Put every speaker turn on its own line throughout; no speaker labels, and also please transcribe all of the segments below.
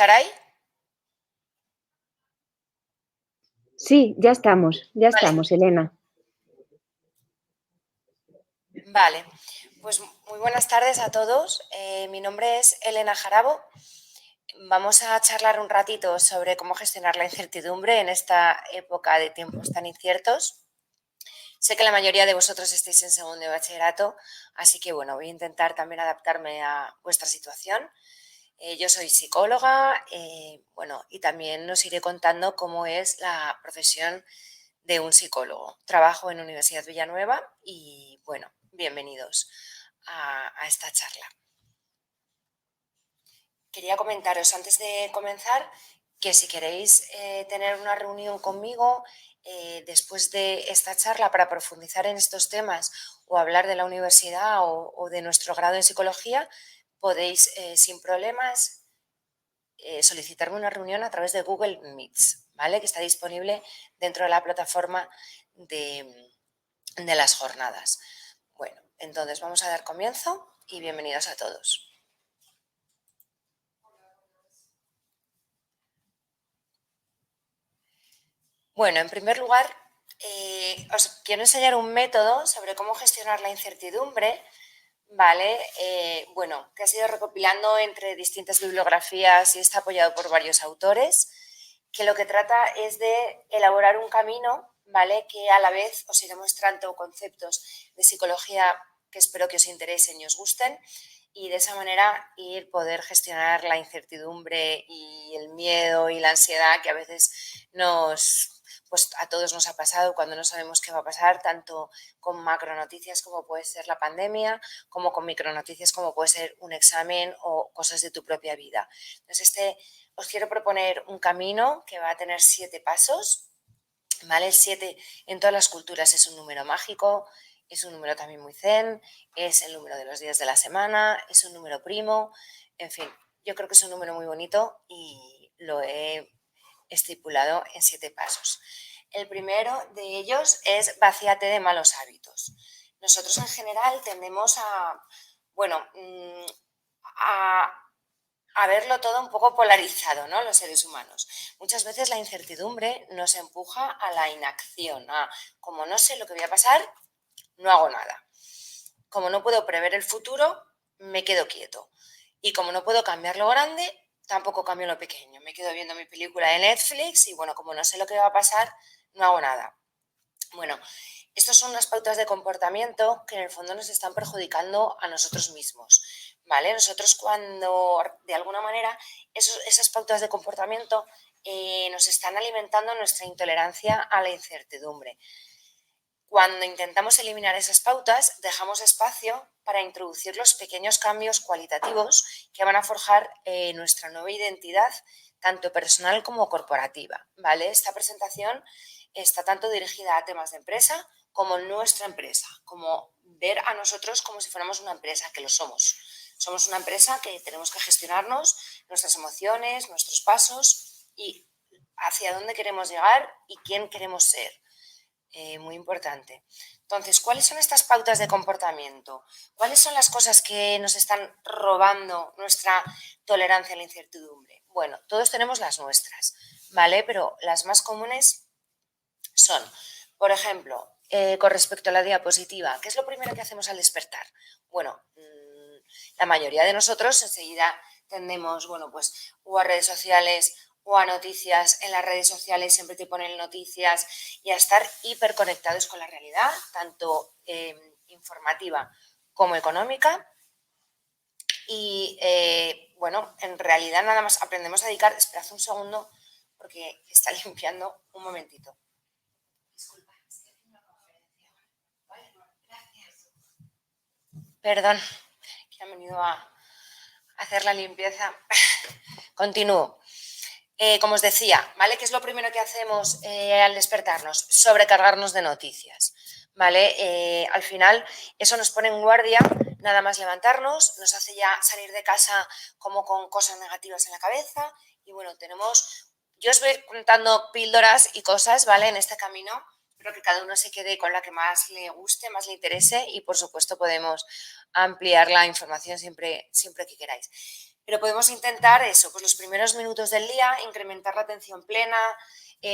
¿Saray?
Sí, ya estamos, Elena.
Vale, pues muy buenas tardes a todos. Mi nombre es Elena Jarabo. Vamos a charlar un ratito sobre cómo gestionar la incertidumbre en esta época de tiempos tan inciertos. Sé que la mayoría de vosotros estáis en segundo de bachillerato, así que bueno, voy a intentar también adaptarme a vuestra situación. Yo soy psicóloga, bueno, y también os iré contando cómo es la profesión de un psicólogo. Trabajo en Universidad Villanueva y bueno, bienvenidos a esta charla. Quería comentaros antes de comenzar que si queréis tener una reunión conmigo después de esta charla para profundizar en estos temas o hablar de la universidad o de nuestro grado en psicología, podéis sin problemas solicitarme una reunión a través de Google Meets, ¿vale? Que está disponible dentro de la plataforma de las jornadas. Bueno, entonces vamos a dar comienzo y bienvenidos a todos. Bueno, en primer lugar, os quiero enseñar un método sobre cómo gestionar la incertidumbre, ¿vale? Bueno, que ha sido recopilando entre distintas bibliografías y está apoyado por varios autores, que lo que trata es de elaborar un camino, ¿vale? Que a la vez os iré mostrando conceptos de psicología que espero que os interesen y os gusten, y de esa manera poder gestionar la incertidumbre y el miedo y la ansiedad que a veces pues a todos nos ha pasado cuando no sabemos qué va a pasar, tanto con macronoticias como puede ser la pandemia, como con micronoticias como puede ser un examen o cosas de tu propia vida. Entonces, os quiero proponer un camino que va a tener 7 pasos, ¿vale? El 7 en todas las culturas es un número mágico, es un número también muy zen, es el número de los días de la semana, es un número primo, en fin, yo creo que es un número muy bonito y lo he estipulado en 7 pasos. El primero de ellos es vacíate de malos hábitos. Nosotros en general tendemos bueno, a verlo todo un poco polarizado, ¿no? Los seres humanos. Muchas veces la incertidumbre nos empuja a la inacción, como no sé lo que voy a pasar, no hago nada. Como no puedo prever el futuro, me quedo quieto. Y como no puedo cambiar lo grande, tampoco cambio lo pequeño. Me quedo viendo mi película de Netflix y bueno, como no sé lo que va a pasar, no hago nada. Bueno, estas son unas pautas de comportamiento que en el fondo nos están perjudicando a nosotros mismos, ¿vale? Nosotros cuando, de alguna manera, esas pautas de comportamiento nos están alimentando nuestra intolerancia a la incertidumbre. Cuando intentamos eliminar esas pautas, dejamos espacio para introducir los pequeños cambios cualitativos que van a forjar nuestra nueva identidad, tanto personal como corporativa, ¿vale? Esta presentación está tanto dirigida a temas de empresa como nuestra empresa, como ver a nosotros como si fuéramos una empresa, que lo somos. Somos una empresa que tenemos que gestionarnos nuestras emociones, nuestros pasos y hacia dónde queremos llegar y quién queremos ser. Muy importante. Entonces, ¿cuáles son estas pautas de comportamiento? ¿Cuáles son las cosas que nos están robando nuestra tolerancia a la incertidumbre? Bueno, todos tenemos las nuestras, ¿vale? Pero las más comunes son, por ejemplo, con respecto a la diapositiva, ¿qué es lo primero que hacemos al despertar? Bueno, la mayoría de nosotros enseguida tendemos, bueno, pues o a redes sociales o a noticias. En las redes sociales siempre te ponen noticias y a estar hiperconectados con la realidad, tanto informativa como económica. Y bueno, en realidad nada más aprendemos a dedicar, esperad un segundo porque está limpiando un momentito. Disculpa, estoy haciendo una conferencia. Vale, gracias. Perdón, que han venido a hacer la limpieza. Continúo. Como os decía, ¿vale? ¿Qué es lo primero que hacemos al despertarnos? Sobrecargarnos de noticias, ¿vale? Al final eso nos pone en guardia, nada más levantarnos, nos hace ya salir de casa como con cosas negativas en la cabeza y bueno, yo os voy contando píldoras y cosas, ¿vale? En este camino, espero que cada uno se quede con la que más le guste, más le interese y por supuesto podemos ampliar la información siempre que queráis. Pero podemos intentar eso, pues los primeros minutos del día, incrementar la atención plena,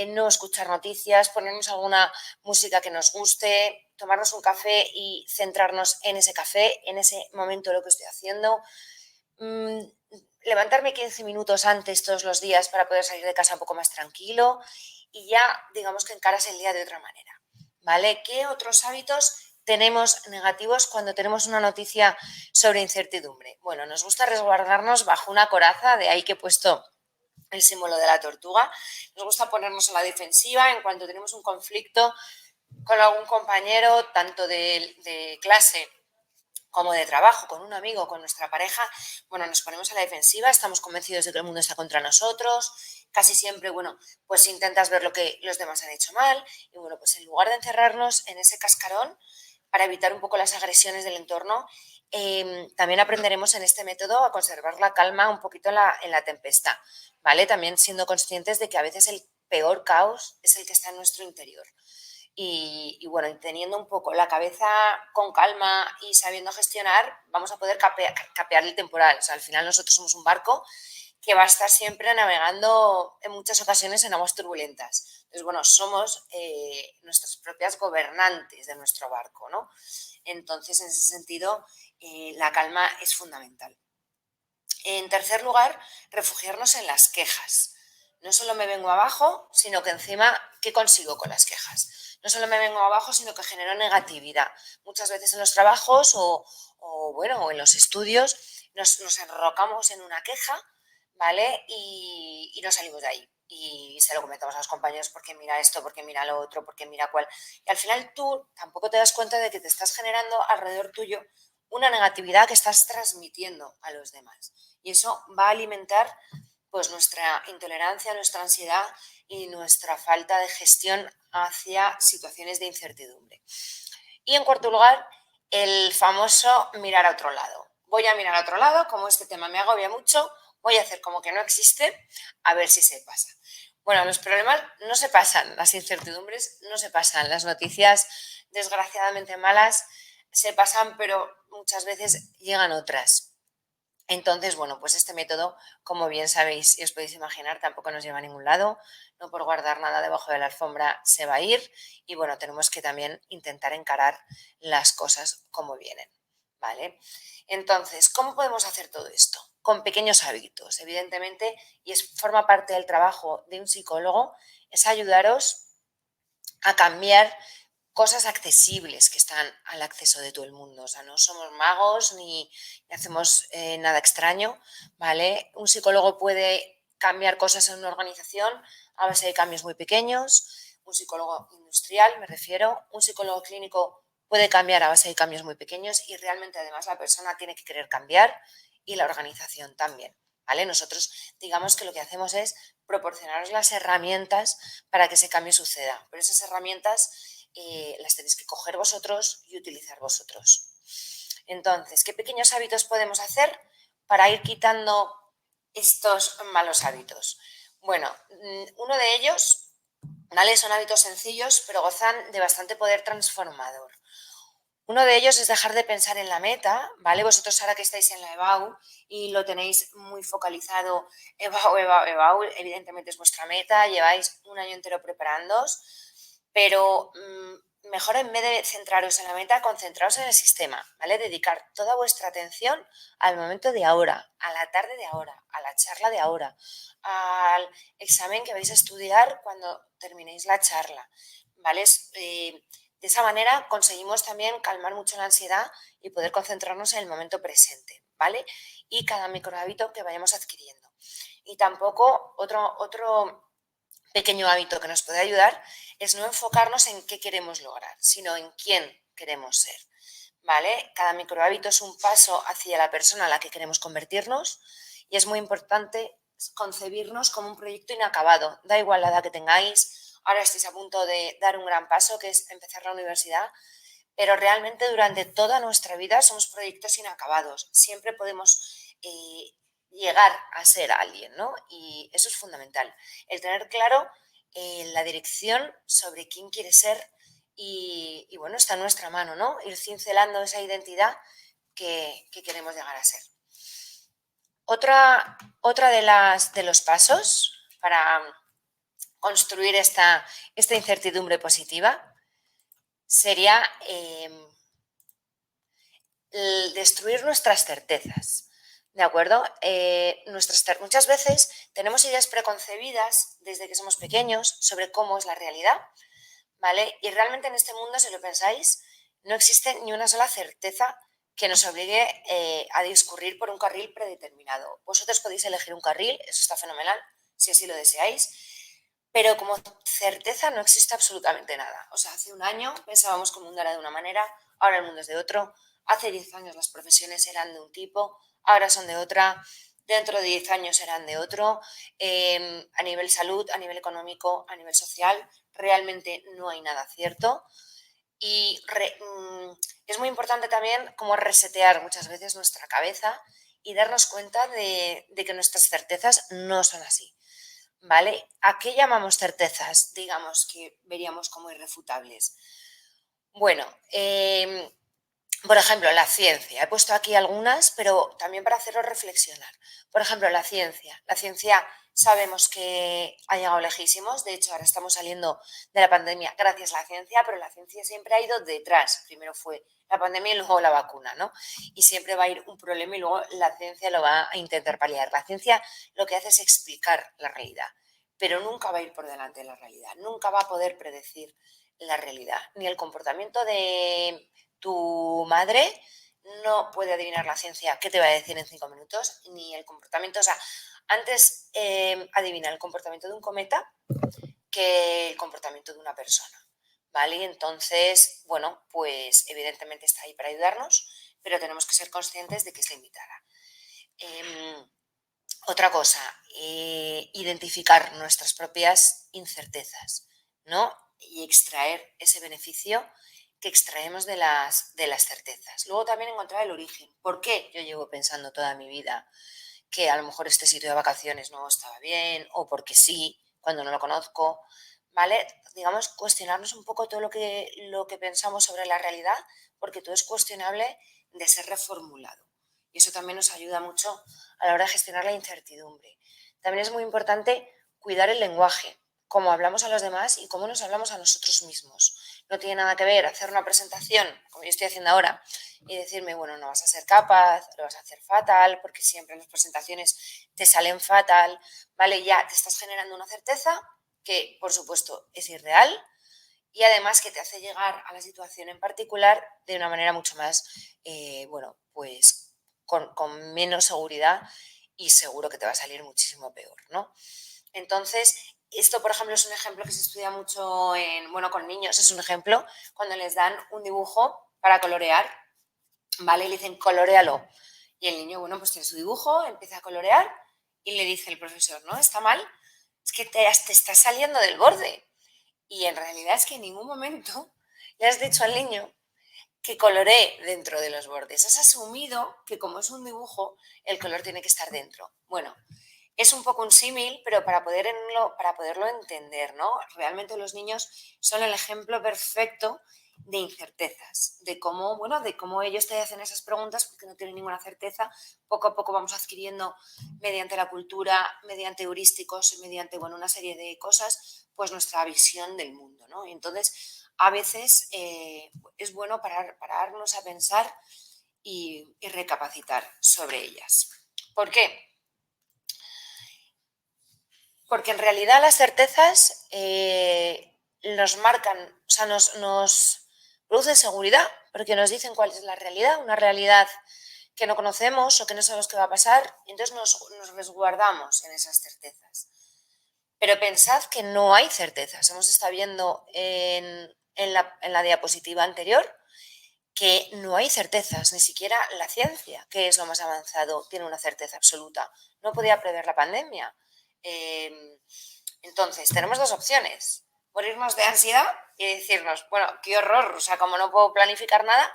no escuchar noticias, ponernos alguna música que nos guste, tomarnos un café y centrarnos en ese café, en ese momento de lo que estoy haciendo. Levantarme 15 minutos antes todos los días para poder salir de casa un poco más tranquilo y ya digamos que encaras el día de otra manera, ¿vale? ¿Qué otros hábitos tenemos negativos cuando tenemos una noticia sobre incertidumbre? Bueno, nos gusta resguardarnos bajo una coraza, de ahí que he puesto el símbolo de la tortuga. Nos gusta ponernos a la defensiva en cuanto tenemos un conflicto con algún compañero, tanto de clase como de trabajo, con un amigo, con nuestra pareja. Bueno, nos ponemos a la defensiva, estamos convencidos de que el mundo está contra nosotros, casi siempre, bueno, pues intentas ver lo que los demás han hecho mal y bueno, pues en lugar de encerrarnos en ese cascarón para evitar un poco las agresiones del entorno, también aprenderemos en este método a conservar la calma un poquito en la tempestad, ¿vale? También siendo conscientes de que a veces el peor caos es el que está en nuestro interior. Y bueno, teniendo un poco la cabeza con calma y sabiendo gestionar, vamos a poder capear el temporal. O sea, al final nosotros somos un barco que va a estar siempre navegando en muchas ocasiones en aguas turbulentas. Entonces, bueno, somos nuestras propias gobernantes de nuestro barco, ¿no? Entonces, en ese sentido, la calma es fundamental. En tercer lugar, refugiarnos en las quejas. No solo me vengo abajo, sino que encima, ¿qué consigo con las quejas? No solo me vengo abajo, sino que genero negatividad. Muchas veces en los trabajos o en los estudios nos enrocamos en una queja, ¿vale? Y no salimos de ahí. Y se lo comentamos a los compañeros porque mira esto, porque mira lo otro, porque mira cuál. Y al final tú tampoco te das cuenta de que te estás generando alrededor tuyo una negatividad que estás transmitiendo a los demás. Y eso va a alimentar pues nuestra intolerancia, nuestra ansiedad y nuestra falta de gestión hacia situaciones de incertidumbre. Y en cuarto lugar, el famoso mirar a otro lado. Voy a mirar a otro lado, como este tema me agobia mucho, voy a hacer como que no existe, a ver si se pasa. Bueno, los problemas no se pasan, las incertidumbres no se pasan, las noticias desgraciadamente malas se pasan, pero muchas veces llegan otras. Entonces, bueno, pues este método, como bien sabéis y os podéis imaginar, tampoco nos lleva a ningún lado. No por guardar nada debajo de la alfombra se va a ir. Y bueno, tenemos que también intentar encarar las cosas como vienen, ¿vale? Entonces, ¿cómo podemos hacer todo esto? Con pequeños hábitos, evidentemente, y forma parte del trabajo de un psicólogo, es ayudaros a cambiar cosas accesibles que están al acceso de todo el mundo. O sea, no somos magos ni hacemos nada extraño, ¿vale? Un psicólogo puede cambiar cosas en una organización a base de cambios muy pequeños. Un psicólogo industrial, me refiero. Un psicólogo clínico puede cambiar a base de cambios muy pequeños y realmente además la persona tiene que querer cambiar y la organización también, ¿vale? Nosotros digamos que lo que hacemos es proporcionaros las herramientas para que ese cambio suceda, pero esas herramientas las tenéis que coger vosotros y utilizar vosotros. Entonces, ¿qué pequeños hábitos podemos hacer para ir quitando estos malos hábitos? Bueno, uno de ellos, ¿vale? Son hábitos sencillos, pero gozan de bastante poder transformador. Uno de ellos es dejar de pensar en la meta, ¿vale? Vosotros ahora que estáis en la EBAU y lo tenéis muy focalizado, EBAU, EBAU, EBAU, evidentemente es vuestra meta, lleváis un año entero preparándoos, pero mejor en vez de centraros en la meta, concentraos en el sistema, ¿vale? Dedicar toda vuestra atención al momento de ahora, a la tarde de ahora, a la charla de ahora, al examen que vais a estudiar cuando terminéis la charla, ¿vale? De esa manera conseguimos también calmar mucho la ansiedad y poder concentrarnos en el momento presente, ¿vale? Y cada microhábito que vayamos adquiriendo. Y tampoco otro pequeño hábito que nos puede ayudar es no enfocarnos en qué queremos lograr, sino en quién queremos ser, ¿vale? Cada microhábito es un paso hacia la persona a la que queremos convertirnos y es muy importante concebirnos como un proyecto inacabado. Da igual la edad que tengáis, ahora estáis a punto de dar un gran paso, que es empezar la universidad, pero realmente durante toda nuestra vida somos proyectos inacabados. Siempre podemos llegar a ser alguien, ¿no? Y eso es fundamental. El tener claro la dirección sobre quién quiere ser y, bueno, está en nuestra mano, ¿no? Ir cincelando esa identidad que queremos llegar a ser. Otra de los pasos para construir esta incertidumbre positiva sería destruir nuestras certezas, ¿de acuerdo? Muchas veces tenemos ideas preconcebidas desde que somos pequeños sobre cómo es la realidad, ¿vale? Y realmente en este mundo, si lo pensáis, no existe ni una sola certeza que nos obligue a discurrir por un carril predeterminado. Vosotros podéis elegir un carril, eso está fenomenal, si así lo deseáis, pero como certeza no existe absolutamente nada. O sea, hace un año pensábamos que el mundo era de una manera, ahora el mundo es de otro. Hace 10 años las profesiones eran de un tipo, ahora son de otra. Dentro de 10 años serán de otro. A nivel salud, a nivel económico, a nivel social, realmente no hay nada cierto. Y es muy importante también como resetear muchas veces nuestra cabeza y darnos cuenta de que nuestras certezas no son así. ¿Vale? ¿A qué llamamos certezas, digamos, que veríamos como irrefutables? Bueno, por ejemplo, la ciencia. He puesto aquí algunas, pero también para haceros reflexionar. Por ejemplo, la ciencia. La ciencia sabemos que ha llegado lejísimos. De hecho, ahora estamos saliendo de la pandemia gracias a la ciencia, pero la ciencia siempre ha ido detrás. Primero fue la pandemia y luego la vacuna, ¿no? Y siempre va a ir un problema y luego la ciencia lo va a intentar paliar. La ciencia lo que hace es explicar la realidad, pero nunca va a ir por delante de la realidad. Nunca va a poder predecir la realidad, ni el comportamiento de tu madre no puede adivinar la ciencia qué te va a decir en 5 minutos, ni el comportamiento, o sea, antes adivina el comportamiento de un cometa que el comportamiento de una persona, ¿vale? Entonces, bueno, pues evidentemente está ahí para ayudarnos, pero tenemos que ser conscientes de que es limitada. Otra cosa, identificar nuestras propias incertezas, ¿no? Y extraer ese beneficio que extraemos de las certezas. Luego también encontrar el origen. ¿Por qué yo llevo pensando toda mi vida que a lo mejor este sitio de vacaciones no estaba bien o porque sí, cuando no lo conozco? ¿Vale? Digamos, cuestionarnos un poco todo lo que pensamos sobre la realidad, porque todo es cuestionable de ser reformulado. Y eso también nos ayuda mucho a la hora de gestionar la incertidumbre. También es muy importante cuidar el lenguaje, cómo hablamos a los demás y cómo nos hablamos a nosotros mismos. No tiene nada que ver hacer una presentación, como yo estoy haciendo ahora, y decirme, bueno, no vas a ser capaz, lo vas a hacer fatal, porque siempre en las presentaciones te salen fatal, ¿vale? Ya te estás generando una certeza que, por supuesto, es irreal y además que te hace llegar a la situación en particular de una manera mucho más, bueno, pues con menos seguridad y seguro que te va a salir muchísimo peor, ¿no? Entonces, esto, por ejemplo, es un ejemplo que se estudia mucho con niños, es un ejemplo cuando les dan un dibujo para colorear, ¿vale? Y le dicen, coloréalo. Y el niño, bueno, pues tiene su dibujo, empieza a colorear y le dice el profesor, ¿no? Está mal, es que te estás saliendo del borde. Y en realidad es que en ningún momento le has dicho al niño que coloree dentro de los bordes. Has asumido que como es un dibujo, el color tiene que estar dentro. Bueno, es un poco un símil, pero para poderlo entender, ¿no? Realmente los niños son el ejemplo perfecto de incertezas, de cómo ellos te hacen esas preguntas porque no tienen ninguna certeza. Poco a poco vamos adquiriendo, mediante la cultura, mediante heurísticos, mediante, una serie de cosas, pues nuestra visión del mundo, ¿no? Y entonces, a veces es bueno pararnos a pensar y recapacitar sobre ellas. ¿Por qué? Porque en realidad las certezas nos marcan, o sea, nos producen seguridad, porque nos dicen cuál es la realidad, una realidad que no conocemos o que no sabemos qué va a pasar, y entonces nos resguardamos en esas certezas. Pero pensad que no hay certezas. Hemos estado viendo en la diapositiva anterior que no hay certezas, ni siquiera la ciencia, que es lo más avanzado, tiene una certeza absoluta. No podía prever la pandemia. Entonces, tenemos dos opciones: morirnos de ansiedad y decirnos, bueno, qué horror, o sea, como no puedo planificar nada,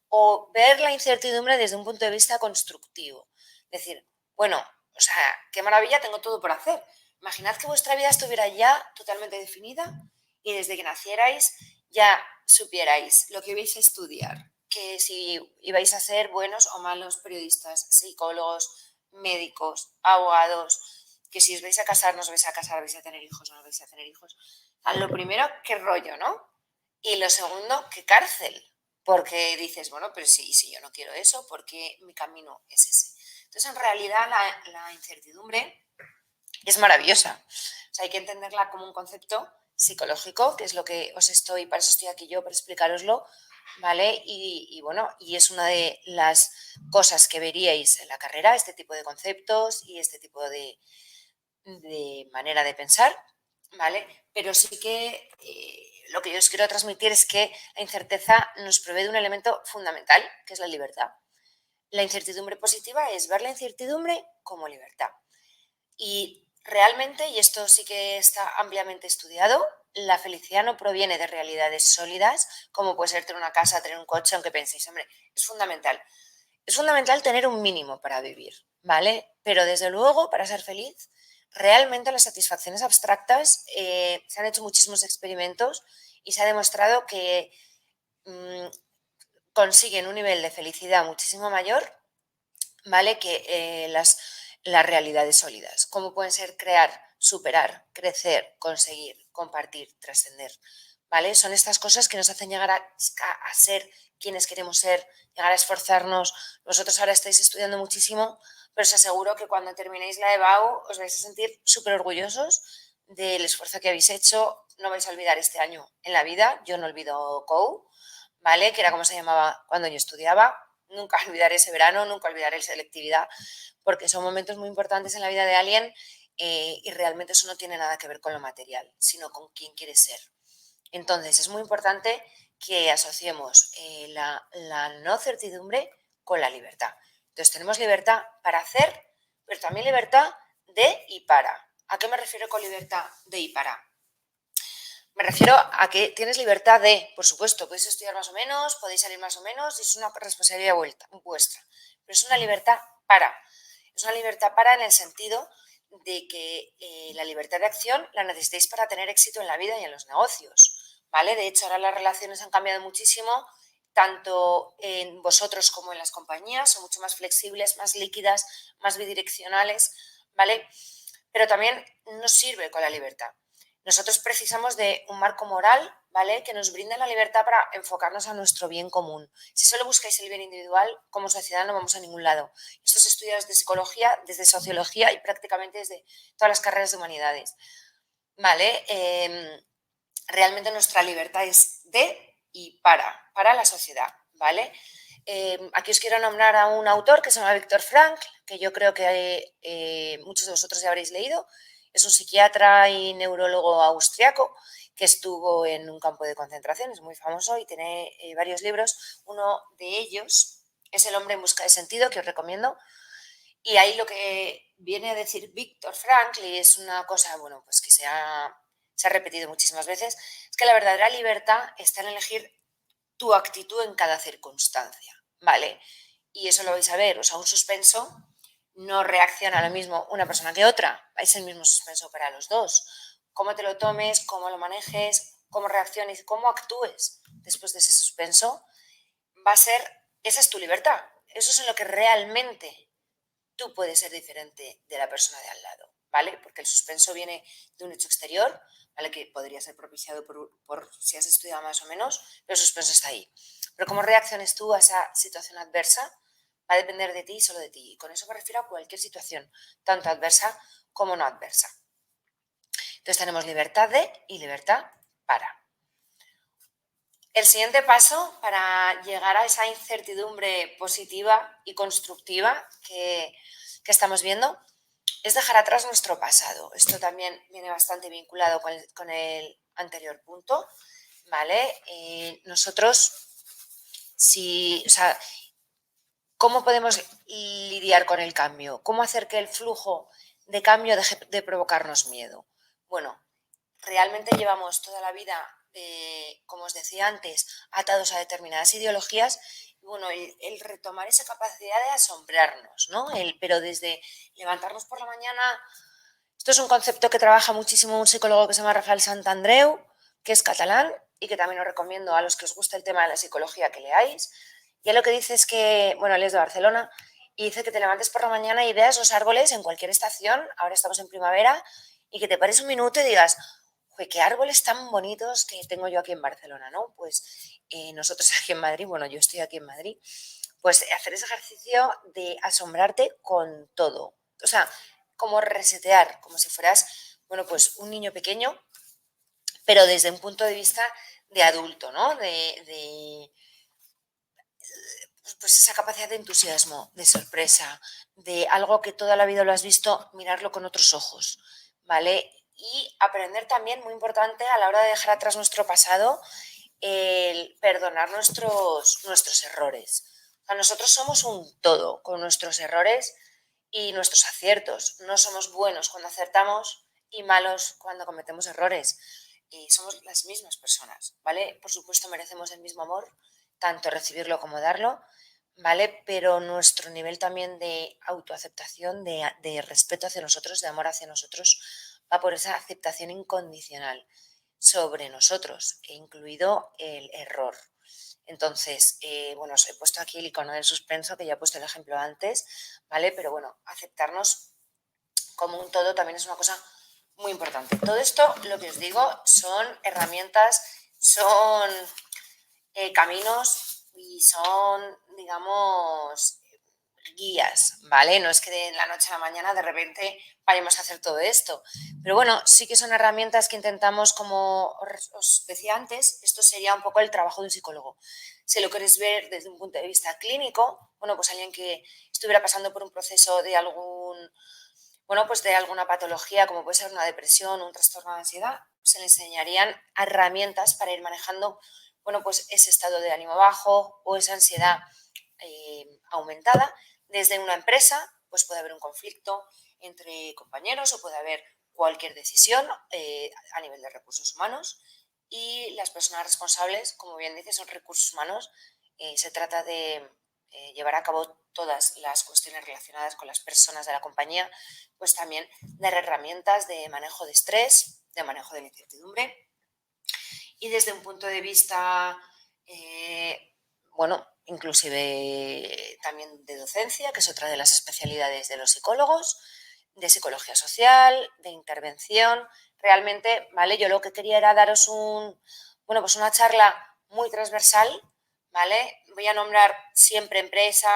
o ver la incertidumbre desde un punto de vista constructivo. Decir, bueno, o sea, qué maravilla, tengo todo por hacer. Imaginad que vuestra vida estuviera ya totalmente definida y desde que nacierais ya supierais lo que ibais a estudiar, que si ibais a ser buenos o malos periodistas, psicólogos, médicos, abogados, que si os vais a casar, no os vais a casar, vais a tener hijos, no os vais a tener hijos. O sea, lo primero, qué rollo, ¿no? Y lo segundo, qué cárcel. Porque dices, bueno, pero si yo no quiero eso, ¿por qué mi camino es ese? Entonces, en realidad, la incertidumbre es maravillosa. O sea, hay que entenderla como un concepto psicológico, que es lo que para eso estoy aquí yo, para explicároslo, ¿vale? Bueno, y es una de las cosas que veríais en la carrera, este tipo de conceptos y este tipo de manera de pensar, ¿vale? Pero sí que lo que yo os quiero transmitir es que la incerteza nos provee de un elemento fundamental, que es la libertad. La incertidumbre positiva es ver la incertidumbre como libertad. Y realmente, y esto sí que está ampliamente estudiado, la felicidad no proviene de realidades sólidas, como puede ser tener una casa, tener un coche, aunque penséis, hombre, es fundamental. Es fundamental tener un mínimo para vivir, ¿vale? Pero desde luego, para ser feliz, realmente las satisfacciones abstractas, se han hecho muchísimos experimentos y se ha demostrado que consiguen un nivel de felicidad muchísimo mayor, ¿vale? Que las realidades sólidas, como pueden ser crear, superar, crecer, conseguir, compartir, trascender, ¿vale? Son estas cosas que nos hacen llegar a ser quienes queremos ser, llegar a esforzarnos. Vosotros ahora estáis estudiando muchísimo, pero os aseguro que cuando terminéis la EBAU os vais a sentir súper orgullosos del esfuerzo que habéis hecho. No vais a olvidar este año en la vida, yo no olvido COU, ¿vale? Que era como se llamaba cuando yo estudiaba. Nunca olvidaré ese verano, nunca olvidaré la selectividad, porque son momentos muy importantes en la vida de alguien y realmente eso no tiene nada que ver con lo material, sino con quién quiere ser. Entonces, es muy importante que asociemos la no certidumbre con la libertad. Entonces, tenemos libertad para hacer, pero también libertad de y para. ¿A qué me refiero con libertad de y para? Me refiero a que tienes libertad de, por supuesto, podéis estudiar más o menos, podéis salir más o menos, y es una responsabilidad vuestra, pero es una libertad para. Es una libertad para en el sentido de que la libertad de acción la necesitáis para tener éxito en la vida y en los negocios, ¿vale? De hecho, ahora las relaciones han cambiado muchísimo, tanto en vosotros como en las compañías, son mucho más flexibles, más líquidas, más bidireccionales, ¿vale? Pero también nos sirve con la libertad. Nosotros precisamos de un marco moral, ¿vale? Que nos brinde la libertad para enfocarnos a nuestro bien común. Si solo buscáis el bien individual, como sociedad no vamos a ningún lado. Esto se estudia desde psicología, desde sociología y prácticamente desde todas las carreras de humanidades, ¿vale? Realmente nuestra libertad es de y para la sociedad, ¿vale? Aquí os quiero nombrar a un autor que se llama Viktor Frankl, que yo creo que muchos de vosotros ya habréis leído. Es un psiquiatra y neurólogo austriaco que estuvo en un campo de concentración, es muy famoso y tiene varios libros. Uno de ellos es El hombre en busca de sentido, que os recomiendo. Y ahí lo que viene a decir Viktor Frankl, y es una cosa, bueno, pues que se ha repetido muchísimas veces, es que la verdadera libertad está en elegir tu actitud en cada circunstancia, ¿vale? Y eso lo vais a ver, o sea, un suspenso no reacciona a lo mismo una persona que otra, es el mismo suspenso para los dos. Cómo te lo tomes, cómo lo manejes, cómo reacciones, cómo actúes después de ese suspenso, esa es tu libertad. Eso es en lo que realmente tú puedes ser diferente de la persona de al lado, ¿vale? Porque el suspenso viene de un hecho exterior, ¿vale? Que podría ser propiciado por si has estudiado más o menos, pero el suspenso está ahí. Pero cómo reacciones tú a esa situación adversa va a depender de ti y solo de ti. Y con eso me refiero a cualquier situación, tanto adversa como no adversa. Entonces tenemos libertad de y libertad para. El siguiente paso para llegar a esa incertidumbre positiva y constructiva que estamos viendo es dejar atrás nuestro pasado. Esto también viene bastante vinculado con el anterior punto, ¿vale? Nosotros, ¿cómo podemos lidiar con el cambio? ¿Cómo hacer que el flujo de cambio deje de provocarnos miedo? Bueno, realmente llevamos toda la vida, como os decía antes, atados a determinadas ideologías. Y bueno, el retomar esa capacidad de asombrarnos, ¿no? Pero desde levantarnos por la mañana, esto es un concepto que trabaja muchísimo un psicólogo que se llama Rafael Santandreu, que es catalán y que también os recomiendo a los que os gusta el tema de la psicología que leáis. Y él lo que dice es que, bueno, él es de Barcelona, y dice que te levantes por la mañana y veas los árboles en cualquier estación, ahora estamos en primavera, y que te pares un minuto y digas, ¡joder, qué árboles tan bonitos que tengo yo aquí en Barcelona!, ¿no? Pues nosotros aquí en Madrid, bueno, yo estoy aquí en Madrid, pues hacer ese ejercicio de asombrarte con todo. O sea, como resetear, como si fueras, bueno, pues un niño pequeño, pero desde un punto de vista de adulto, ¿no? Pues esa capacidad de entusiasmo, de sorpresa, de algo que toda la vida lo has visto, mirarlo con otros ojos, ¿vale? Y aprender también, muy importante, a la hora de dejar atrás nuestro pasado, el perdonar nuestros errores. O sea, nosotros somos un todo con nuestros errores y nuestros aciertos. No somos buenos cuando acertamos y malos cuando cometemos errores. Y somos las mismas personas, ¿vale? Por supuesto merecemos el mismo amor, tanto recibirlo como darlo, ¿vale? Pero nuestro nivel también de autoaceptación, de respeto hacia nosotros, de amor hacia nosotros, va por esa aceptación incondicional sobre nosotros, e incluido el error. Entonces, bueno, os he puesto aquí el icono del suspenso, que ya he puesto el ejemplo antes, ¿vale? Pero bueno, aceptarnos como un todo también es una cosa muy importante. Todo esto, lo que os digo, son herramientas, son caminos y son, digamos, guías, ¿vale? No es que de la noche a la mañana de repente vayamos a hacer todo esto. Pero bueno, sí que son herramientas que intentamos, como os decía antes, esto sería un poco el trabajo de un psicólogo. Si lo queréis ver desde un punto de vista clínico, bueno, pues alguien que estuviera pasando por un proceso de bueno, pues de alguna patología, como puede ser una depresión, un trastorno de ansiedad, se le enseñarían herramientas para ir manejando, bueno, pues ese estado de ánimo bajo o esa ansiedad aumentada. Desde una empresa, pues puede haber un conflicto entre compañeros o puede haber cualquier decisión a nivel de recursos humanos, y las personas responsables, como bien dice, son recursos humanos. Se trata de llevar a cabo todas las cuestiones relacionadas con las personas de la compañía, pues también dar herramientas de manejo de estrés, de manejo de la incertidumbre, y desde un punto de vista, bueno, inclusive también de docencia, que es otra de las especialidades de los psicólogos, de psicología social, de intervención. Realmente, ¿vale? Yo lo que quería era daros bueno, pues una charla muy transversal, ¿vale? Voy a nombrar siempre empresa,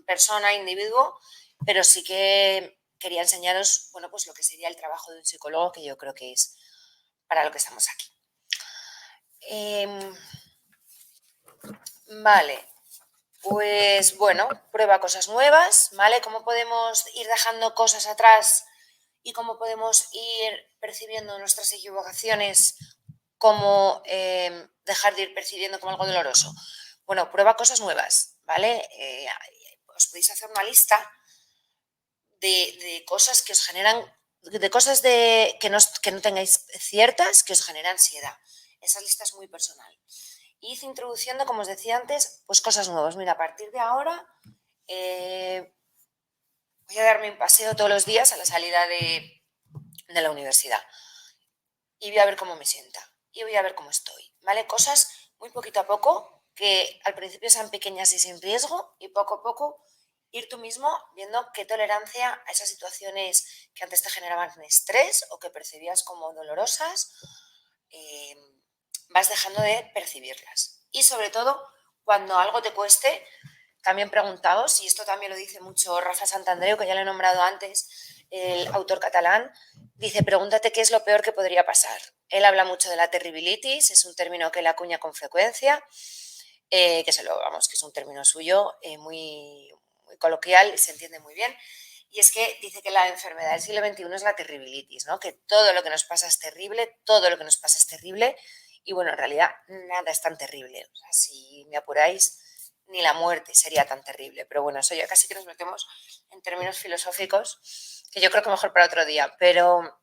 persona, individuo, pero sí que quería enseñaros, bueno, pues lo que sería el trabajo de un psicólogo, que yo creo que es para lo que estamos aquí. Vale, pues bueno, prueba cosas nuevas, ¿vale? ¿Cómo podemos ir dejando cosas atrás y cómo podemos ir percibiendo nuestras equivocaciones como dejar de ir percibiendo como algo doloroso? Bueno, prueba cosas nuevas, ¿vale? Os podéis hacer una lista de cosas que os generan, de cosas que no tengáis ciertas, que os generan ansiedad. Esa lista es muy personal. Y ir introduciendo, como os decía antes, pues cosas nuevas. Mira, a partir de ahora voy a darme un paseo todos los días a la salida de la universidad y voy a ver cómo me sienta y voy a ver cómo estoy, ¿vale? Cosas muy poquito a poco, que al principio sean pequeñas y sin riesgo, y poco a poco ir tú mismo viendo qué tolerancia a esas situaciones que antes te generaban estrés o que percibías como dolorosas, vas dejando de percibirlas. Y sobre todo, cuando algo te cueste, también preguntaos, y esto también lo dice mucho Rafa Santandreu, que ya lo he nombrado antes, el autor catalán, dice, pregúntate qué es lo peor que podría pasar. Él habla mucho de la terribilitis, es un término que él acuña con frecuencia, que que es un término suyo, muy coloquial y se entiende muy bien. Y es que dice que la enfermedad del siglo XXI es la terribilitis, ¿no? Que todo lo que nos pasa es terrible, todo lo que nos pasa es terrible, y bueno, en realidad nada es tan terrible. O sea, si me apuráis, ni la muerte sería tan terrible. Pero bueno, eso ya casi que nos metemos en términos filosóficos, que yo creo que mejor para otro día. Pero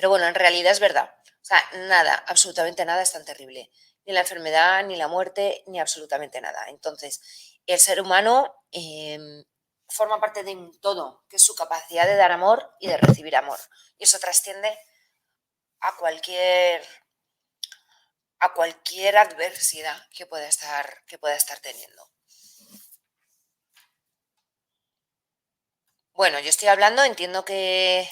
bueno, en realidad es verdad. O sea, nada, absolutamente nada es tan terrible. Ni la enfermedad, ni la muerte, ni absolutamente nada. Entonces, el ser humano forma parte de un todo, que es su capacidad de dar amor y de recibir amor. Y eso trasciende a cualquier adversidad que pueda estar teniendo. Bueno, yo estoy hablando, entiendo que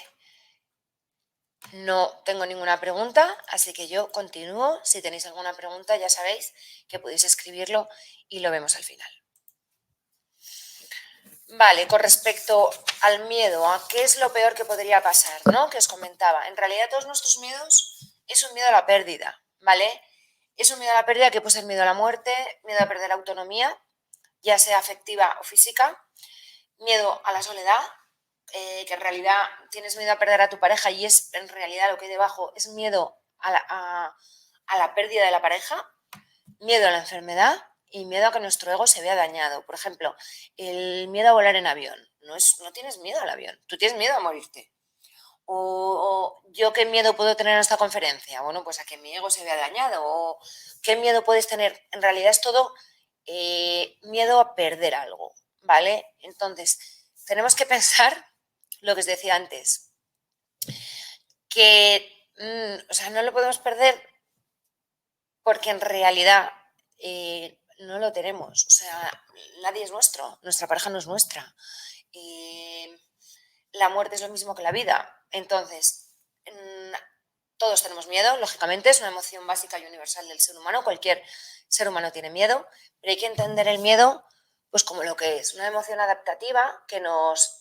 no tengo ninguna pregunta, así que yo continúo. Si tenéis alguna pregunta, ya sabéis que podéis escribirlo y lo vemos al final. Vale, con respecto al miedo, ¿a qué es lo peor que podría pasar, ¿no? Que os comentaba. En realidad todos nuestros miedos es un miedo a la pérdida, ¿vale? Es un miedo a la pérdida que puede ser miedo a la muerte, miedo a perder la autonomía, ya sea afectiva o física, miedo a la soledad, que en realidad tienes miedo a perder a tu pareja y es en realidad lo que hay debajo es miedo a la pérdida de la pareja, miedo a la enfermedad y miedo a que nuestro ego se vea dañado. Por ejemplo, el miedo a volar en avión. No tienes miedo al avión, tú tienes miedo a morirte. O yo qué miedo puedo tener en esta conferencia. Bueno, pues a que mi ego se vea dañado. O qué miedo puedes tener. En realidad es todo miedo a perder algo, ¿vale? Entonces, tenemos que pensar lo que os decía antes, que o sea, no lo podemos perder porque en realidad no lo tenemos. O sea, nadie es nuestro, nuestra pareja no es nuestra. La muerte es lo mismo que la vida. Entonces, todos tenemos miedo, lógicamente, es una emoción básica y universal del ser humano. Cualquier ser humano tiene miedo, pero hay que entender el miedo pues como lo que es, una emoción adaptativa que nos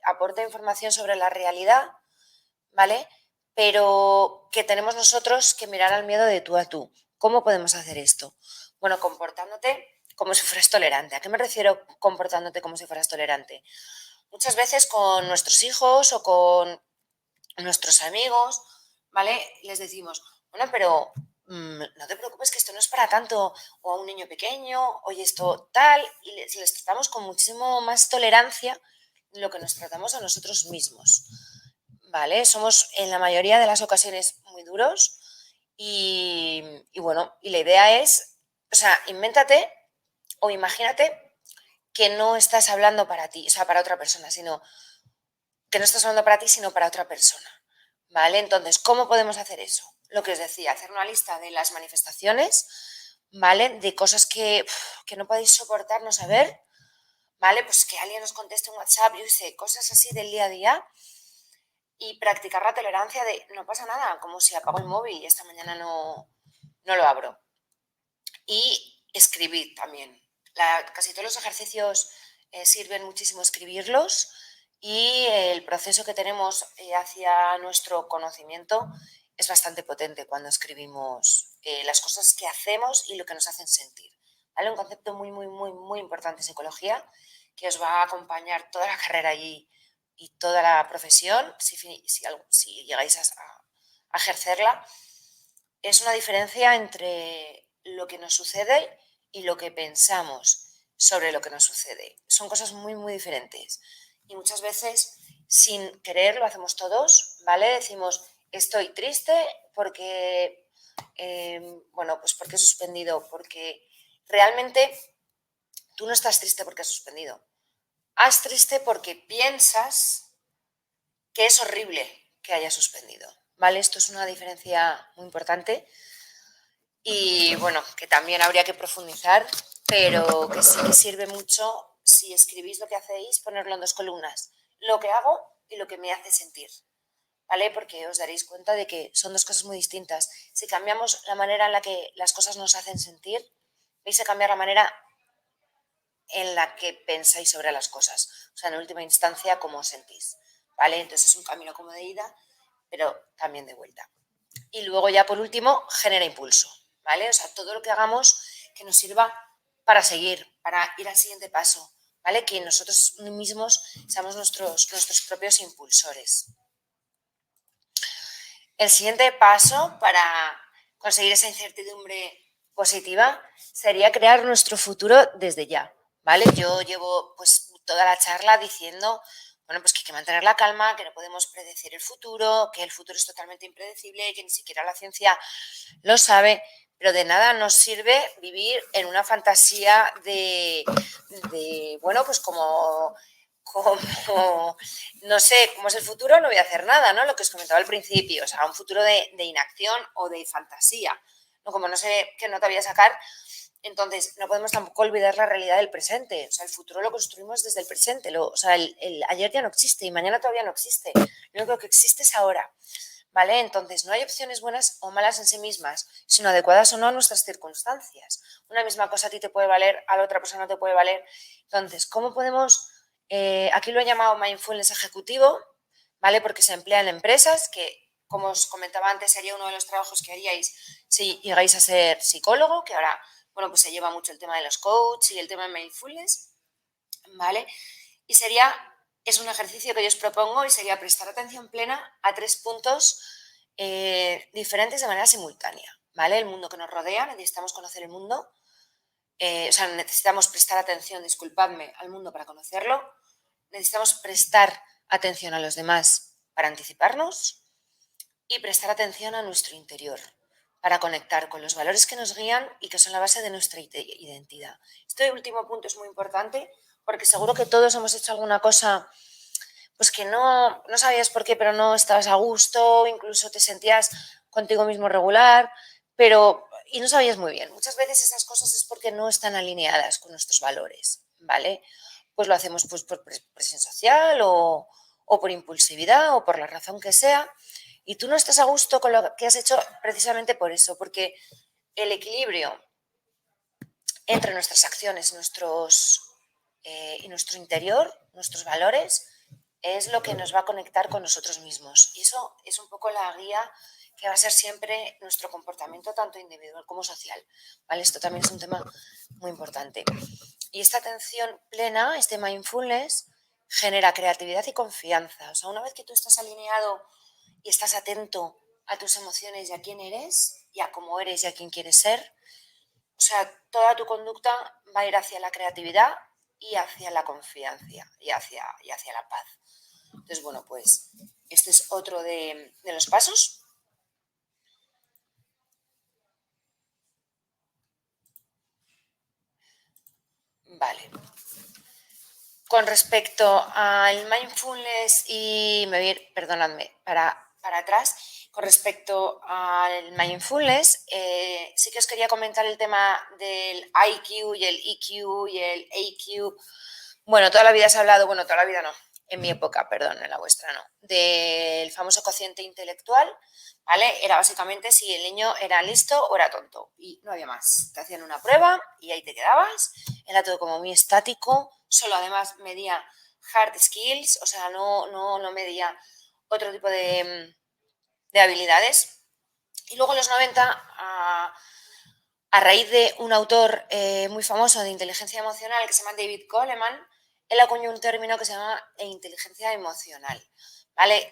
aporta información sobre la realidad, ¿vale? Pero que tenemos nosotros que mirar al miedo de tú a tú. ¿Cómo podemos hacer esto? Bueno, comportándote como si fueras tolerante. ¿A qué me refiero comportándote como si fueras tolerante? Muchas veces con nuestros hijos o con nuestros amigos, ¿vale? Les decimos, bueno, pero no te preocupes que esto no es para tanto, o a un niño pequeño, oye, esto tal, y les tratamos con muchísimo más tolerancia de lo que nos tratamos a nosotros mismos, ¿vale? Somos en la mayoría de las ocasiones muy duros y bueno, y la idea es, o sea, invéntate o imagínate que no estás hablando para ti, o sea, para otra persona, sino que no estás hablando para ti, sino para otra persona, ¿vale? Entonces, ¿cómo podemos hacer eso? Lo que os decía, hacer una lista de las manifestaciones, ¿vale? De cosas que no podéis soportar no saber, ¿vale? Pues que alguien os conteste un WhatsApp, yo sé, cosas así del día a día y practicar la tolerancia de no pasa nada, como si apago el móvil y esta mañana no lo abro. Y escribir también. Casi todos los ejercicios sirven muchísimo escribirlos y el proceso que tenemos hacia nuestro conocimiento es bastante potente cuando escribimos las cosas que hacemos y lo que nos hacen sentir. ¿Vale? Un concepto muy, muy, muy, muy importante en psicología que os va a acompañar toda la carrera y toda la profesión si llegáis a ejercerla. Es una diferencia entre lo que nos sucede y lo que pensamos sobre lo que nos sucede. Son cosas muy, muy diferentes. Y muchas veces, sin querer, lo hacemos todos, ¿vale? Decimos, estoy triste porque, bueno, pues porque he suspendido, porque realmente tú no estás triste porque has suspendido. Estás triste porque piensas que es horrible que haya suspendido, ¿vale? Esto es una diferencia muy importante y bueno, que también habría que profundizar, pero que sí que sirve mucho si escribís lo que hacéis, ponerlo en dos columnas, lo que hago y lo que me hace sentir, ¿vale? Porque os daréis cuenta de que son dos cosas muy distintas. Si cambiamos la manera en la que las cosas nos hacen sentir, vais a cambiar la manera en la que pensáis sobre las cosas, o sea, en última instancia, cómo os sentís, ¿vale? Entonces es un camino como de ida, pero también de vuelta. Y luego ya por último, genera impulso, ¿vale? O sea, todo lo que hagamos que nos sirva para seguir, para ir al siguiente paso, ¿vale? Que nosotros mismos seamos nuestros propios impulsores. El siguiente paso para conseguir esa incertidumbre positiva sería crear nuestro futuro desde ya, ¿vale? Yo llevo pues toda la charla diciendo, bueno, pues que hay que mantener la calma, que no podemos predecir el futuro, que el futuro es totalmente impredecible, que ni siquiera la ciencia lo sabe, pero de nada nos sirve vivir en una fantasía bueno, pues como no sé cómo es el futuro, no voy a hacer nada, ¿no? Lo que os comentaba al principio, o sea, un futuro de inacción o de fantasía, ¿no? Como no sé qué nota voy a sacar, Entonces, no podemos tampoco olvidar la realidad del presente. O sea, el futuro lo construimos desde el presente. El ayer ya no existe y mañana todavía no existe. Lo único que existe es ahora. ¿Vale? Entonces, no hay opciones buenas o malas en sí mismas, sino adecuadas o no a nuestras circunstancias. Una misma cosa a ti te puede valer, a la otra persona no te puede valer. Entonces, ¿cómo podemos...? Aquí lo he llamado mindfulness ejecutivo, ¿vale? Porque se emplea en empresas, que, como os comentaba antes, sería uno de los trabajos que haríais si llegáis a ser psicólogo, que ahora, bueno, pues se lleva mucho el tema de los coaches y el tema de mindfulness, ¿vale? Y es un ejercicio que yo os propongo y sería prestar atención plena a 3 puntos diferentes de manera simultánea, ¿vale? El mundo que nos rodea, necesitamos conocer el mundo, necesitamos prestar atención, disculpadme, al mundo para conocerlo, necesitamos prestar atención a los demás para anticiparnos y prestar atención a nuestro interior para conectar con los valores que nos guían y que son la base de nuestra identidad. Este último punto es muy importante porque seguro que todos hemos hecho alguna cosa pues que no sabías por qué, pero no estabas a gusto, incluso te sentías contigo mismo regular, y no sabías muy bien. Muchas veces esas cosas es porque no están alineadas con nuestros valores, ¿vale? Pues lo hacemos pues por presión social o por impulsividad o por la razón que sea, y tú no estás a gusto con lo que has hecho precisamente por eso, porque el equilibrio entre nuestras acciones y nuestro interior, nuestros valores, es lo que nos va a conectar con nosotros mismos. Y eso es un poco la guía que va a ser siempre nuestro comportamiento, tanto individual como social. ¿Vale? Esto también es un tema muy importante. Y esta atención plena, este mindfulness, genera creatividad y confianza. O sea, una vez que tú estás alineado y estás atento a tus emociones y a quién eres, y a cómo eres y a quién quieres ser, o sea, toda tu conducta va a ir hacia la creatividad y hacia la confianza y hacia la paz. Entonces, bueno, pues este es otro de los pasos. Vale. Con respecto al mindfulness y me voy a ir, perdonadme, para atrás. Con respecto al mindfulness, sí que os quería comentar el tema del IQ y el EQ y el AQ. Bueno, toda la vida se ha hablado, bueno, toda la vida no, en mi época, perdón, en la vuestra no, del famoso cociente intelectual, ¿vale? Era básicamente si el niño era listo o era tonto y no había más. Te hacían una prueba y ahí te quedabas, era todo como muy estático, solo además medía hard skills, o sea, no medía otro tipo de habilidades. Y luego en los 90, a raíz de un autor muy famoso de inteligencia emocional que se llama David Goleman, él acuñó un término que se llama inteligencia emocional, ¿vale?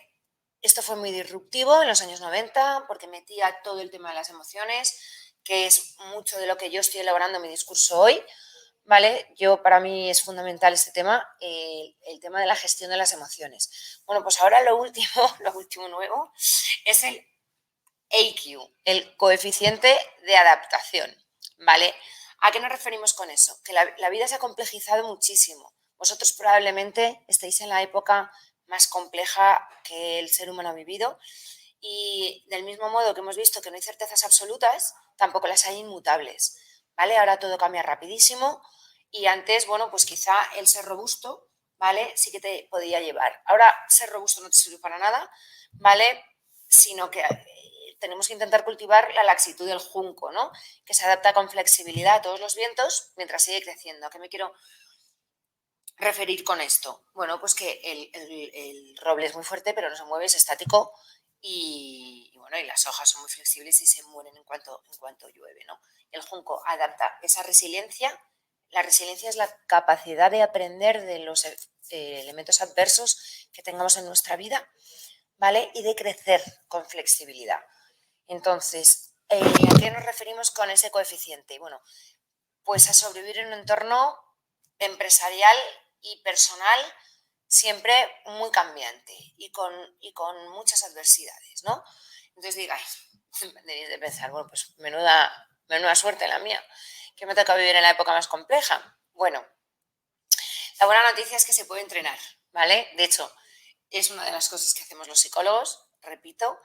Esto fue muy disruptivo en los años 90 porque metía todo el tema de las emociones, que es mucho de lo que yo estoy elaborando en mi discurso hoy, ¿vale? Para mí es fundamental este tema, el tema de la gestión de las emociones. Bueno, pues ahora lo último nuevo es el AQ, el coeficiente de adaptación, ¿vale? ¿A qué nos referimos con eso? Que la vida se ha complejizado muchísimo. Vosotros probablemente estéis en la época más compleja que el ser humano ha vivido y del mismo modo que hemos visto que no hay certezas absolutas, tampoco las hay inmutables, ¿vale? Ahora todo cambia rapidísimo y antes, bueno, pues quizá el ser robusto, ¿vale? Sí que te podía llevar. Ahora ser robusto no te sirve para nada, ¿vale? Sino que tenemos que intentar cultivar la laxitud del junco, ¿no? Que se adapta con flexibilidad a todos los vientos mientras sigue creciendo. ¿A qué me quiero referir con esto? Bueno, pues que el roble es muy fuerte, pero no se mueve, es estático y las hojas son muy flexibles y se mueren en cuanto llueve, ¿no? El junco adapta esa resiliencia. La resiliencia es la capacidad de aprender de los elementos adversos que tengamos en nuestra vida, ¿vale? Y de crecer con flexibilidad. Entonces, ¿a qué nos referimos con ese coeficiente? Bueno, pues a sobrevivir en un entorno empresarial y personal siempre muy cambiante y con muchas adversidades, ¿no? Entonces digáis, debéis de pensar, bueno, pues menuda suerte la mía, que me toca vivir en la época más compleja. Bueno, la buena noticia es que se puede entrenar, ¿vale? De hecho, es una de las cosas que hacemos los psicólogos, repito,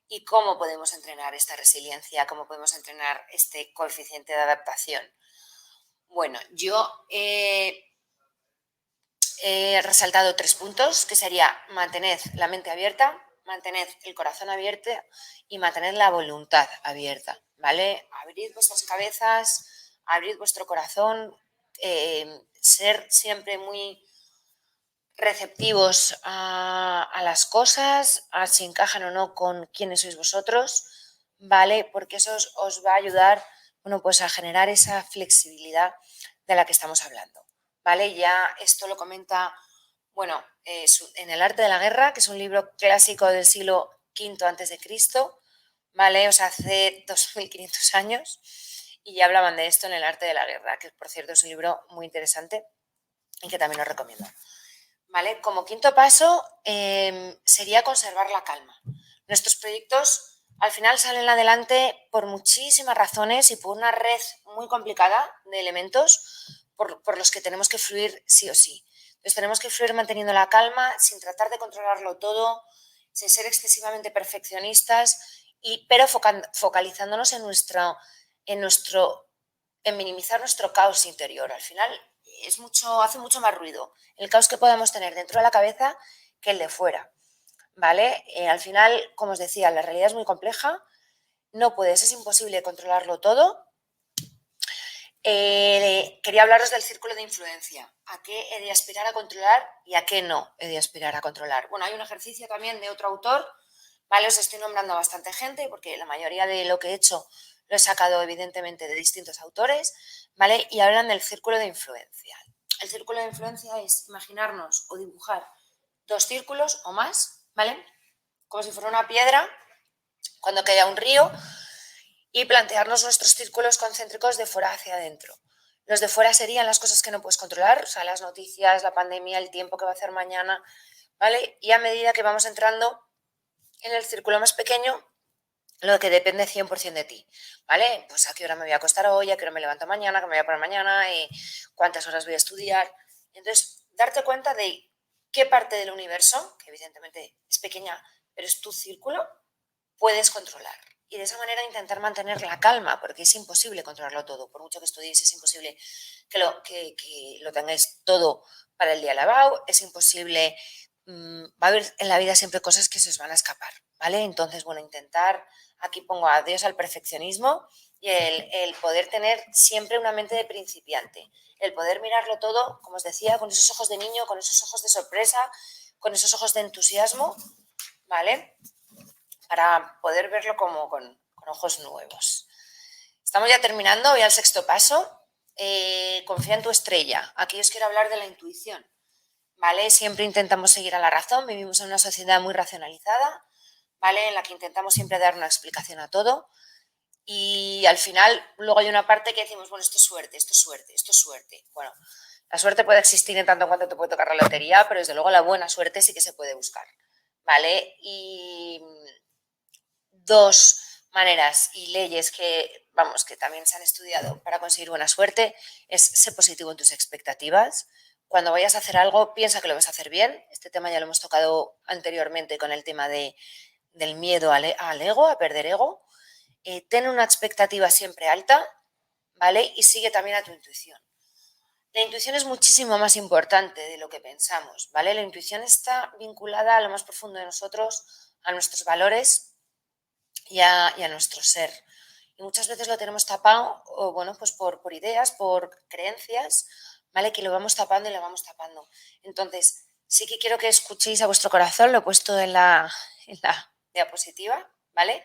y cómo podemos entrenar esta resiliencia, cómo podemos entrenar este coeficiente de adaptación. Bueno, yo he resaltado 3 puntos, que sería mantened la mente abierta, mantened el corazón abierto y mantened la voluntad abierta, ¿vale? Abrid vuestras cabezas, abrid vuestro corazón, ser siempre muy receptivos a las cosas, a si encajan o no con quiénes sois vosotros, ¿vale? Porque eso os va a ayudar, bueno, pues a generar esa flexibilidad de la que estamos hablando, ¿vale? Ya esto lo comenta, bueno, en El arte de la guerra, que es un libro clásico del siglo V antes de Cristo, ¿vale? O sea, hace 2500 años, y ya hablaban de esto en El arte de la guerra, que por cierto es un libro muy interesante y que también os recomiendo. ¿Vale? Como quinto paso, sería conservar la calma. Nuestros proyectos al final salen adelante por muchísimas razones y por una red muy complicada de elementos por los que tenemos que fluir sí o sí. Entonces tenemos que fluir manteniendo la calma, sin tratar de controlarlo todo, sin ser excesivamente perfeccionistas, pero focalizándonos en minimizar nuestro caos interior. Al final hace mucho más ruido el caos que podemos tener dentro de la cabeza que el de fuera, ¿vale? Al final, como os decía, la realidad es muy compleja, es imposible controlarlo todo. Quería hablaros del círculo de influencia. ¿A qué he de aspirar a controlar y a qué no he de aspirar a controlar? Bueno, hay un ejercicio también de otro autor, ¿vale? Os estoy nombrando a bastante gente porque la mayoría de lo que he hecho lo he sacado evidentemente de distintos autores, ¿vale? Y hablan del círculo de influencia. El círculo de influencia es imaginarnos o dibujar 2 círculos o más, ¿vale? Como si fuera una piedra cuando cae un río, y plantearnos nuestros círculos concéntricos de fuera hacia adentro. Los de fuera serían las cosas que no puedes controlar, o sea, las noticias, la pandemia, el tiempo que va a hacer mañana, ¿vale? Y a medida que vamos entrando en el círculo más pequeño, lo que depende 100% de ti, ¿vale? Pues a qué hora me voy a acostar hoy, a qué hora me levanto mañana, qué me voy a poner mañana, cuántas horas voy a estudiar. Entonces, darte cuenta de qué parte del universo, que evidentemente es pequeña, pero es tu círculo, puedes controlar. Y de esa manera intentar mantener la calma, porque es imposible controlarlo todo. Por mucho que estudiéis, es imposible que lo tengáis todo para el día lavado, es imposible. Va a haber en la vida siempre cosas que se os van a escapar, ¿vale? Entonces, bueno, intentar, aquí pongo adiós al perfeccionismo y el poder tener siempre una mente de principiante, el poder mirarlo todo, como os decía, con esos ojos de niño, con esos ojos de sorpresa, con esos ojos de entusiasmo, ¿vale? Para poder verlo como con ojos nuevos. Estamos ya terminando, voy al sexto paso. Confía en tu estrella. Aquí os quiero hablar de la intuición, ¿vale? Siempre intentamos seguir a la razón, vivimos en una sociedad muy racionalizada, ¿vale? En la que intentamos siempre dar una explicación a todo y al final luego hay una parte que decimos, bueno, esto es suerte, esto es suerte, esto es suerte. Bueno, la suerte puede existir en tanto en cuanto te puede tocar la lotería, pero desde luego la buena suerte sí que se puede buscar, ¿vale? Y 2 maneras y leyes que, vamos, que también se han estudiado para conseguir buena suerte es ser positivo en tus expectativas. Cuando vayas a hacer algo, piensa que lo vas a hacer bien. Este tema ya lo hemos tocado anteriormente con el tema del miedo al ego, a perder ego. Ten una expectativa siempre alta, ¿vale? Y sigue también a tu intuición. La intuición es muchísimo más importante de lo que pensamos, ¿vale? La intuición está vinculada a lo más profundo de nosotros, a nuestros valores y a nuestro ser. Y muchas veces lo tenemos tapado, o bueno, pues por ideas, por creencias, ¿vale? Que lo vamos tapando y lo vamos tapando. Entonces, sí que quiero que escuchéis a vuestro corazón, lo he puesto en la diapositiva, ¿vale?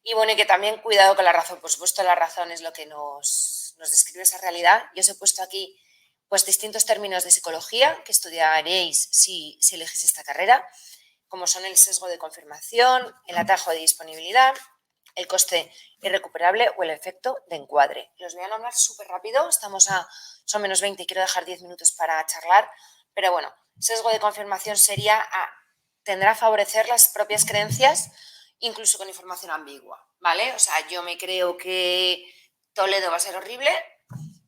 Y bueno, y que también cuidado con la razón. Por supuesto, la razón es lo que nos describe esa realidad. Yo os he puesto aquí pues distintos términos de psicología que estudiaréis si elegís esta carrera, como son el sesgo de confirmación, el atajo de disponibilidad, el coste irrecuperable o el efecto de encuadre. Los voy a nombrar súper rápido, son menos 20 y quiero dejar 10 minutos para charlar, pero bueno, sesgo de confirmación tendrá a favorecer las propias creencias, incluso con información ambigua, ¿vale? O sea, yo me creo que Toledo va a ser horrible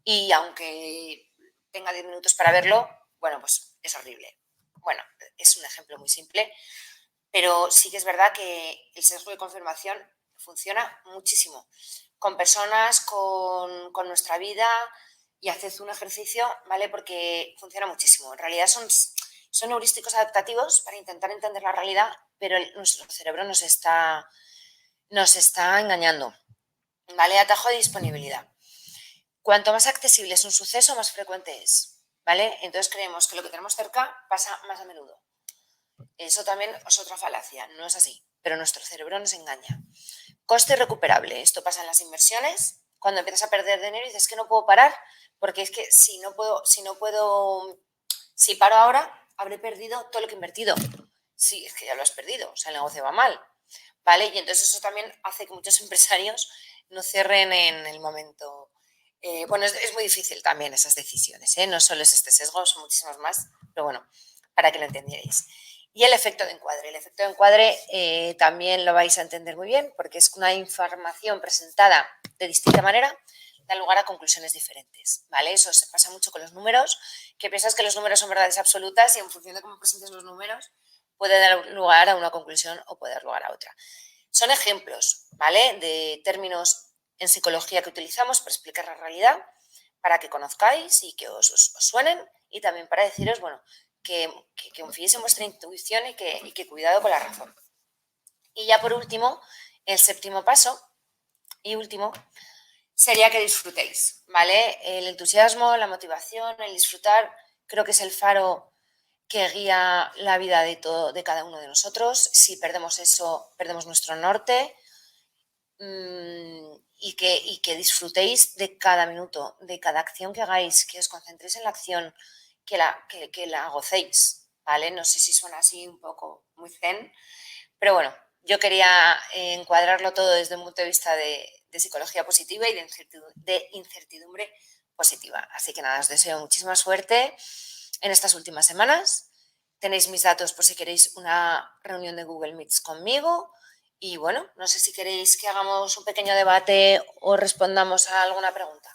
y aunque tenga 10 minutos para verlo, bueno, pues es horrible. Bueno, es un ejemplo muy simple, pero sí que es verdad que el sesgo de confirmación funciona muchísimo con personas, con nuestra vida, y haced un ejercicio, ¿vale? Porque funciona muchísimo. En realidad son heurísticos adaptativos para intentar entender la realidad, pero nuestro cerebro nos está engañando, ¿vale? Atajo de disponibilidad. Cuanto más accesible es un suceso, más frecuente es, ¿vale? Entonces creemos que lo que tenemos cerca pasa más a menudo. Eso también es otra falacia, no es así, pero nuestro cerebro nos engaña. Coste recuperable, esto pasa en las inversiones, cuando empiezas a perder dinero y dices que no puedo parar, porque es que si paro ahora, habré perdido todo lo que he invertido. Sí, es que ya lo has perdido, o sea, el negocio va mal, ¿vale? Y entonces eso también hace que muchos empresarios no cierren en el momento. Bueno, es muy difícil también esas decisiones, ¿eh? No solo es este sesgo, son muchísimos más, pero bueno, para que lo entendierais. Y el efecto de encuadre. El efecto de encuadre también lo vais a entender muy bien porque es una información presentada de distinta manera, da lugar a conclusiones diferentes, ¿vale? Eso se pasa mucho con los números, que piensas que los números son verdades absolutas y en función de cómo presentes los números puede dar lugar a una conclusión o puede dar lugar a otra. Son ejemplos, ¿vale? De términos en psicología que utilizamos para explicar la realidad, para que conozcáis y que os suenen y también para deciros, bueno, que confiéis en vuestra intuición y que cuidado con la razón. Y ya por último, el séptimo paso y último sería que disfrutéis, ¿vale? El entusiasmo, la motivación, el disfrutar, creo que es el faro que guía la vida de cada uno de nosotros. Si perdemos eso, perdemos nuestro norte. Y que disfrutéis de cada minuto, de cada acción que hagáis, que os concentréis en la acción, que la gocéis, ¿vale? No sé si suena así un poco muy zen, pero bueno, yo quería encuadrarlo todo desde un punto de vista de psicología positiva y de incertidumbre positiva. Así que nada, os deseo muchísima suerte en estas últimas semanas. Tenéis mis datos por si queréis una reunión de Google Meets conmigo. Y bueno, no sé si queréis que hagamos un pequeño debate o respondamos a alguna pregunta.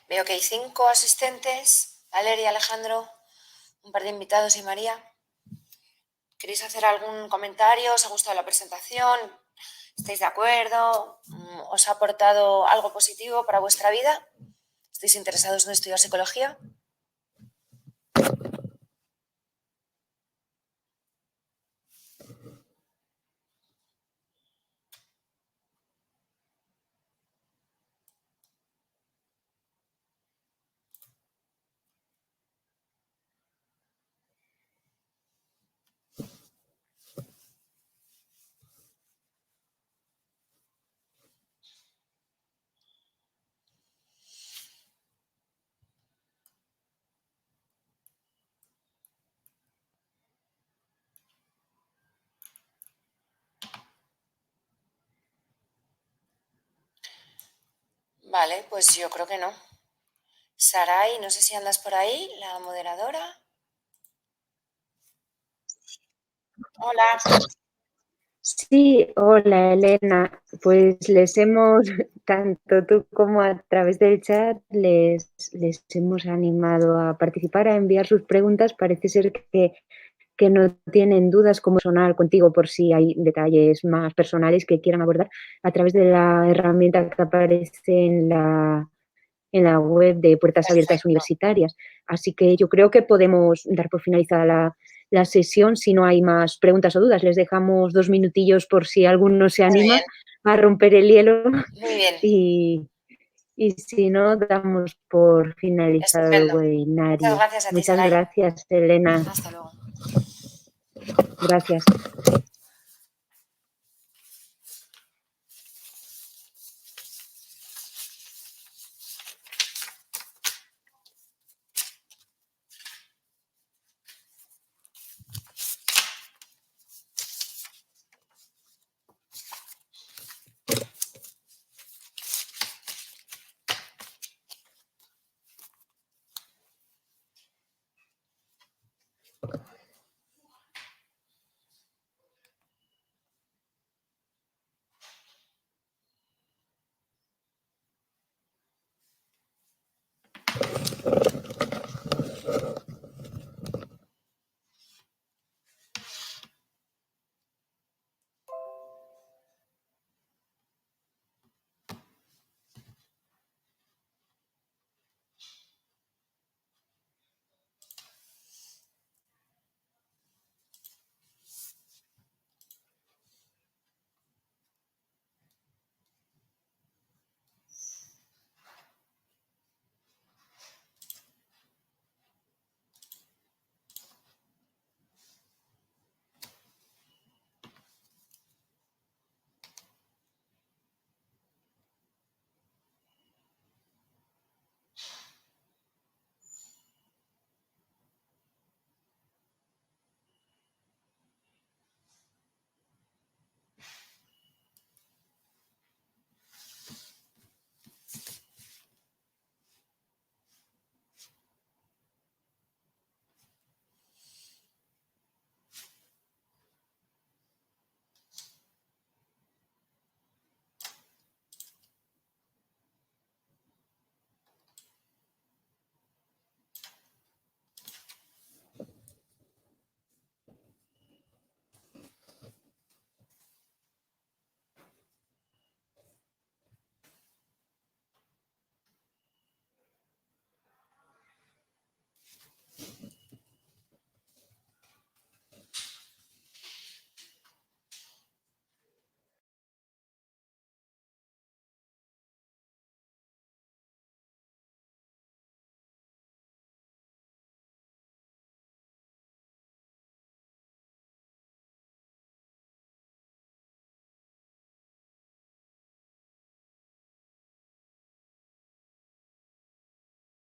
Veo que hay 5 asistentes, Valeria, Alejandro, un par de invitados y María. ¿Queréis hacer algún comentario? ¿Os ha gustado la presentación? ¿Estáis de acuerdo? ¿Os ha aportado algo positivo para vuestra vida? ¿Estáis interesados en estudiar psicología? Vale, pues yo creo que no. Sarai, no sé si andas por ahí, la moderadora. Hola.
Sí, hola Elena. Pues les hemos, tanto tú como a través del chat, les hemos animado a participar, a enviar sus preguntas. Parece ser que no tienen dudas cómo sonar contigo por si hay detalles más personales que quieran abordar a través de la herramienta que aparece en la web de Puertas Abiertas
Perfecto.
Universitarias. Así que yo creo que podemos dar por finalizada la sesión si no hay más preguntas o dudas. Les dejamos 2 minutillos por si alguno se
Muy
anima
bien,
a romper el hielo
muy bien.
y si no, damos por finalizado el
Estupendo. Muchas
webinario.
gracias a ti,
Muchas
Saray.
gracias, Elena.
Hasta luego.
Gracias.